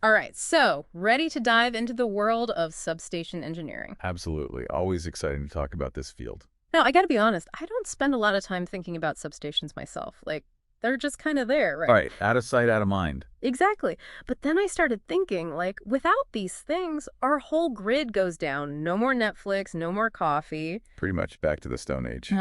All right, so ready to dive into the world of substation engineering. Absolutely. Always exciting to talk about this field. Now, I got to be honest, I don't spend a lot of time thinking about substations myself. Like, they're just kind of there, right? All right, out of sight, out of mind. Exactly. But then I started thinking, like, without these things, our whole grid goes down. No more Netflix, no more coffee. Pretty much back to the Stone Age.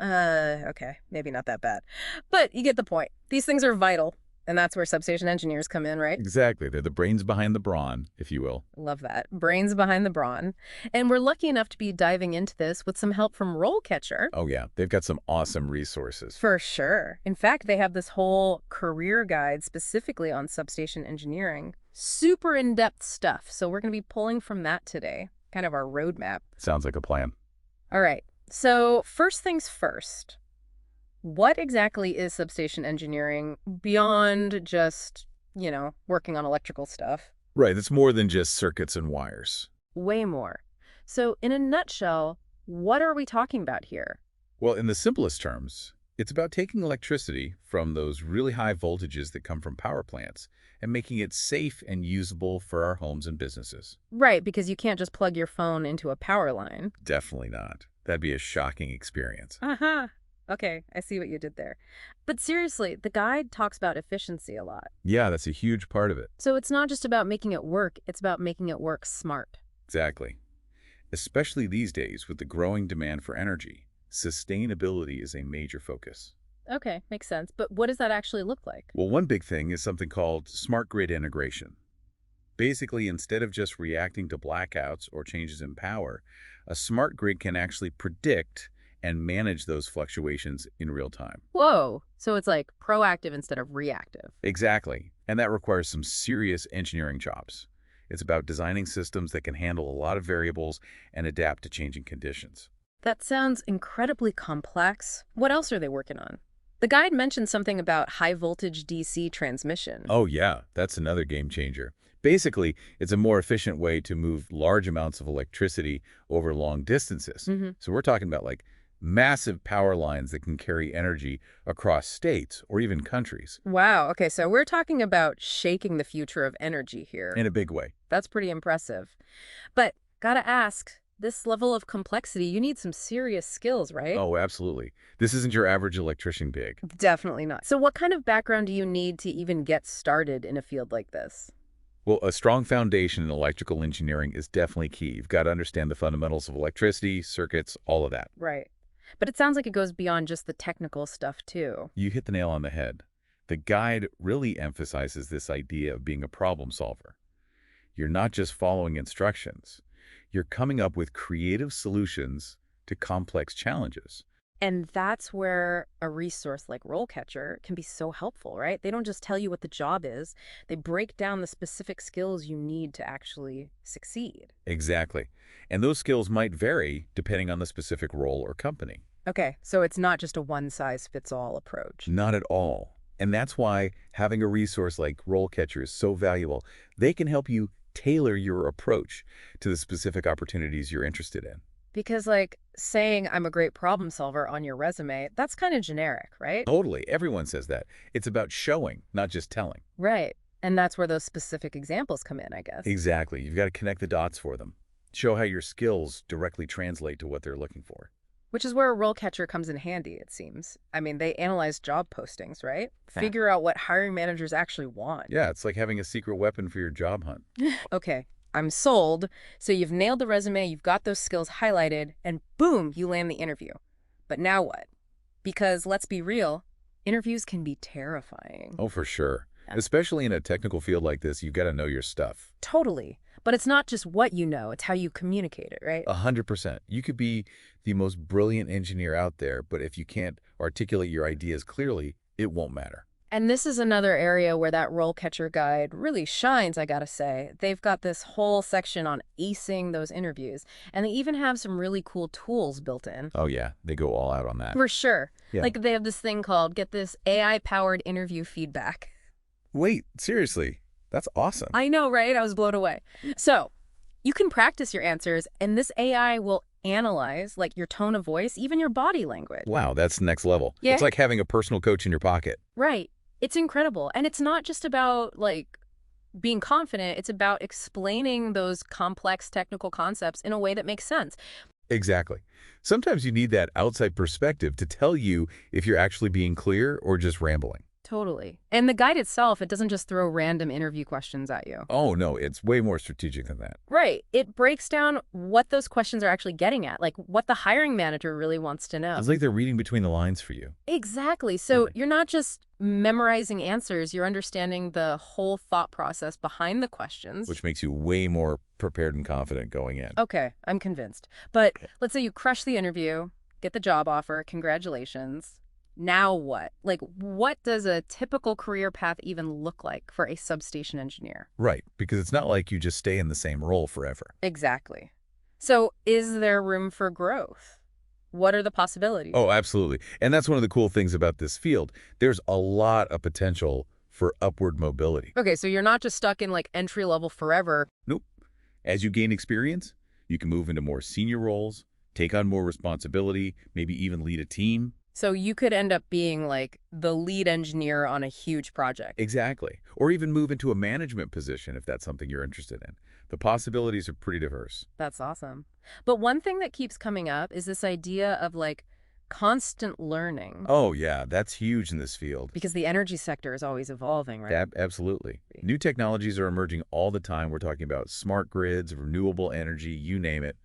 Okay, maybe not that bad. But you get the point. These things are vital, and that's where substation engineers come in, right? Exactly. They're the brains behind the brawn, if you will. Love that. Brains behind the brawn. And we're lucky enough to be diving into this with some help from RoleCatcher. Oh, yeah. They've got some awesome resources. For sure. In fact, they have this whole career guide specifically on substation engineering. Super in-depth stuff. So we're going to be pulling from that today, kind of our roadmap. Sounds like a plan. All right. So first things first, what exactly is substation engineering beyond just, working on electrical stuff? Right. It's more than just circuits and wires. Way more. So in a nutshell, what are we talking about here? Well, in the simplest terms, it's about taking electricity from those really high voltages that come from power plants and making it safe and usable for our homes and businesses. Right, because you can't just plug your phone into a power line. Definitely not. That'd be a shocking experience. Uh-huh. Okay, I see what you did there. But seriously, the guide talks about efficiency a lot. Yeah, that's a huge part of it. So it's not just about making it work, it's about making it work smart. Exactly. Especially these days with the growing demand for energy, sustainability is a major focus. Okay, makes sense. But what does that actually look like? Well, one big thing is something called smart grid integration. Basically, instead of just reacting to blackouts or changes in power, a smart grid can actually predict and manage those fluctuations in real time. Whoa, so it's like proactive instead of reactive. Exactly. And that requires some serious engineering chops. It's about designing systems that can handle a lot of variables and adapt to changing conditions. That sounds incredibly complex. What else are they working on? The guide mentioned something about high voltage DC transmission. Oh yeah, that's another game changer. Basically, it's a more efficient way to move large amounts of electricity over long distances. So we're talking about like massive power lines that can carry energy across states or even countries. Wow, okay, so we're talking about shaking the future of energy here. In a big way. That's pretty impressive. But gotta ask, this level of complexity, you need some serious skills, right? Oh, absolutely. This isn't your average electrician gig. Definitely not. So what kind of background do you need to even get started in a field like this? Well, a strong foundation in electrical engineering is definitely key. You've got to understand the fundamentals of electricity, circuits, all of that. Right. But it sounds like it goes beyond just the technical stuff, too. You hit the nail on the head. The guide really emphasizes this idea of being a problem solver. You're not just following instructions. You're coming up with creative solutions to complex challenges. And that's where a resource like RoleCatcher can be so helpful, right? They don't just tell you what the job is. They break down the specific skills you need to actually succeed. Exactly. And those skills might vary depending on the specific role or company. Okay, so it's not just a one-size-fits-all approach. Not at all. And that's why having a resource like RoleCatcher is so valuable. They can help you tailor your approach to the specific opportunities you're interested in. Because, like, saying I'm a great problem solver on your resume, that's kind of generic, right? Totally. Everyone says that. It's about showing, not just telling. Right. And that's where those specific examples come in, I guess. Exactly. You've got to connect the dots for them. Show how your skills directly translate to what they're looking for. Which is where a RoleCatcher comes in handy, it seems. I mean, they analyze job postings, right? Figure out what hiring managers actually want. Yeah, it's like having a secret weapon for your job hunt. Okay, I'm sold. So you've nailed the resume, you've got those skills highlighted, and boom, you land the interview. But now what? Because let's be real, interviews can be terrifying. Oh, for sure. Yeah. Especially in a technical field like this, you've got to know your stuff. Totally. But it's not just what you know, it's how you communicate it, right? 100%. You could be the most brilliant engineer out there, but if you can't articulate your ideas clearly, it won't matter. And this is another area where that RoleCatcher guide really shines, I gotta say. They've got this whole section on acing those interviews, and they even have some really cool tools built in. Oh yeah, they go all out on that. For sure. Yeah. Like they have this thing called, get this, AI-powered interview feedback. Wait, seriously? That's awesome. I know, right? I was blown away. So you can practice your answers, and this AI will analyze like your tone of voice, even your body language. Wow, that's next level. Yeah. It's like having a personal coach in your pocket. Right. It's incredible. And it's not just about like being confident, it's about explaining those complex technical concepts in a way that makes sense. Exactly. Sometimes you need that outside perspective to tell you if you're actually being clear or just rambling. Totally. And the guide itself, it doesn't just throw random interview questions at you. Oh, no, it's way more strategic than that. Right. It breaks down what those questions are actually getting at, like what the hiring manager really wants to know. It's like they're reading between the lines for you. Exactly. So Right. you're not just memorizing answers, you're understanding the whole thought process behind the questions. Which makes you way more prepared and confident going in. Okay, I'm convinced. But let's say you crush the interview, get the job offer, congratulations. Now what? Like, what does a typical career path even look like for a substation engineer? Right, because it's not like you just stay in the same role forever. Exactly. So, is there room for growth? What are the possibilities? Oh, absolutely. And that's one of the cool things about this field. There's a lot of potential for upward mobility. Okay, so you're not just stuck in like entry level forever. Nope. As you gain experience, you can move into more senior roles, take on more responsibility, maybe even lead a team. So you could end up being like the lead engineer on a huge project. Exactly. Or even move into a management position if that's something you're interested in. The possibilities are pretty diverse. That's awesome. But one thing that keeps coming up is this idea of like constant learning Oh, yeah, that's huge in this field. because the energy sector is always evolving, right? Absolutely. New technologies are emerging all the time. We're talking about smart grids, renewable energy, you name it.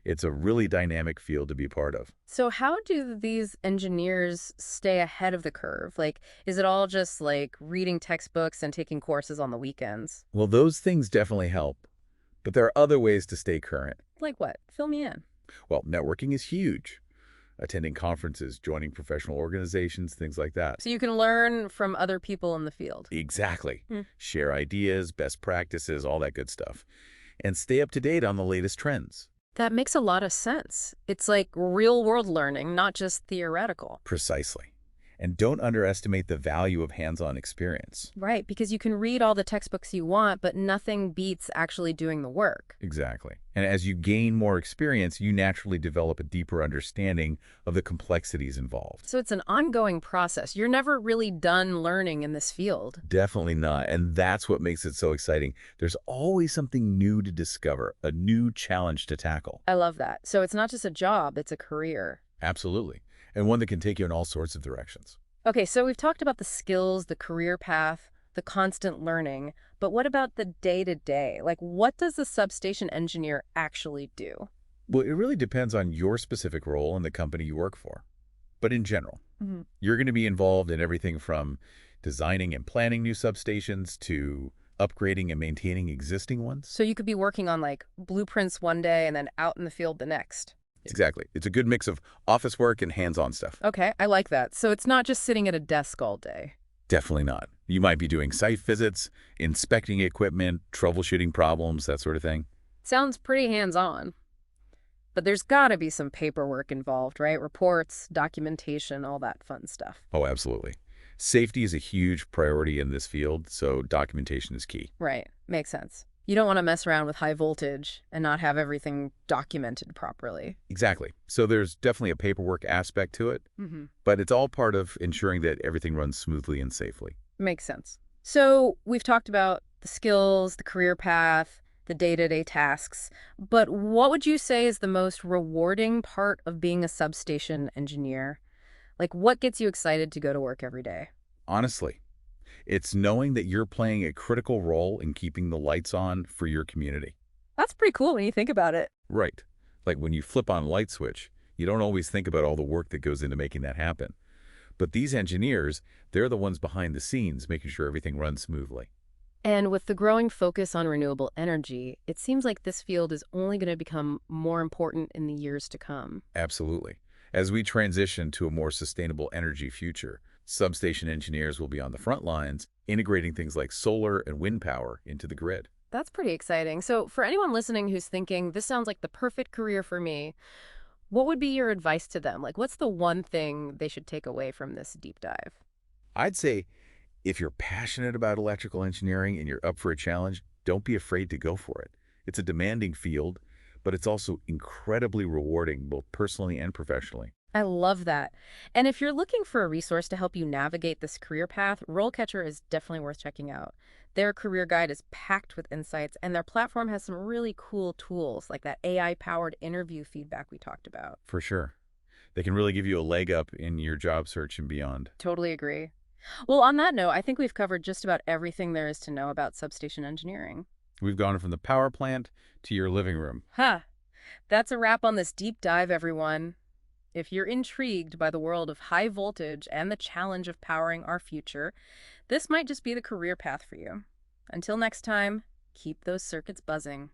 It's a really dynamic field to be part of. So how do these engineers stay ahead of the curve? Like, is it all just like reading textbooks and taking courses on the weekends? Well, those things definitely help, but there are other ways to stay current. Like what? Fill me in. Well, networking is huge. Attending conferences, joining professional organizations, things like that. So you can learn from other people in the field. Exactly. Hmm. Share ideas, best practices, all that good stuff. And stay up to date on the latest trends. That makes a lot of sense. It's like real world learning, not just theoretical. Precisely. And don't underestimate the value of hands-on experience. Right, because you can read all the textbooks you want, but nothing beats actually doing the work. Exactly. And as you gain more experience, you naturally develop a deeper understanding of the complexities involved. So it's an ongoing process. You're never really done learning in this field. Definitely not. And that's what makes it so exciting. There's always something new to discover, a new challenge to tackle. I love that. So it's not just a job, it's a career. Absolutely. And one that can take you in all sorts of directions. Okay, so we've talked about the skills, the career path, the constant learning, but what about the day-to-day? Like, what does the substation engineer actually do? Well, it really depends on your specific role in the company you work for. But in general, you're going to be involved in everything from designing and planning new substations to upgrading and maintaining existing ones. So you could be working on like blueprints one day and then out in the field the next. Exactly. It's a good mix of office work and hands-on stuff. Okay, I like that. So it's not just sitting at a desk all day. Definitely not. You might be doing site visits, inspecting equipment, troubleshooting problems, that sort of thing. Sounds pretty hands-on. But there's got to be some paperwork involved, right? Reports, documentation, all that fun stuff. Oh, absolutely. Safety is a huge priority in this field, so documentation is key. Right, makes sense. You don't want to mess around with high voltage and not have everything documented properly. Exactly. So there's definitely a paperwork aspect to it, but it's all part of ensuring that everything runs smoothly and safely. Makes sense. So we've talked about the skills, the career path, the day-to-day tasks, but what would you say is the most rewarding part of being a substation engineer? Like, what gets you excited to go to work every day? Honestly, it's knowing that you're playing a critical role in keeping the lights on for your community. That's pretty cool when you think about it. Right. Like when you flip on a light switch, you don't always think about all the work that goes into making that happen. But these engineers, they're the ones behind the scenes making sure everything runs smoothly. And with the growing focus on renewable energy, it seems like this field is only going to become more important in the years to come. Absolutely. As we transition to a more sustainable energy future, substation engineers will be on the front lines, integrating things like solar and wind power into the grid. That's pretty exciting. So for anyone listening who's thinking, this sounds like the perfect career for me, what would be your advice to them? Like, what's the one thing they should take away from this deep dive? I'd say if you're passionate about electrical engineering and you're up for a challenge, don't be afraid to go for it. It's a demanding field, but it's also incredibly rewarding, both personally and professionally. I love that. And if you're looking for a resource to help you navigate this career path, RoleCatcher is definitely worth checking out. Their career guide is packed with insights, and their platform has some really cool tools like that AI-powered interview feedback we talked about. For sure. They can really give you a leg up in your job search and beyond. Totally agree. Well, on that note, I think we've covered just about everything there is to know about substation engineering. We've gone from the power plant to your living room. Huh. That's a wrap on this deep dive, everyone. If you're intrigued by the world of high voltage and the challenge of powering our future, this might just be the career path for you. Until next time, keep those circuits buzzing.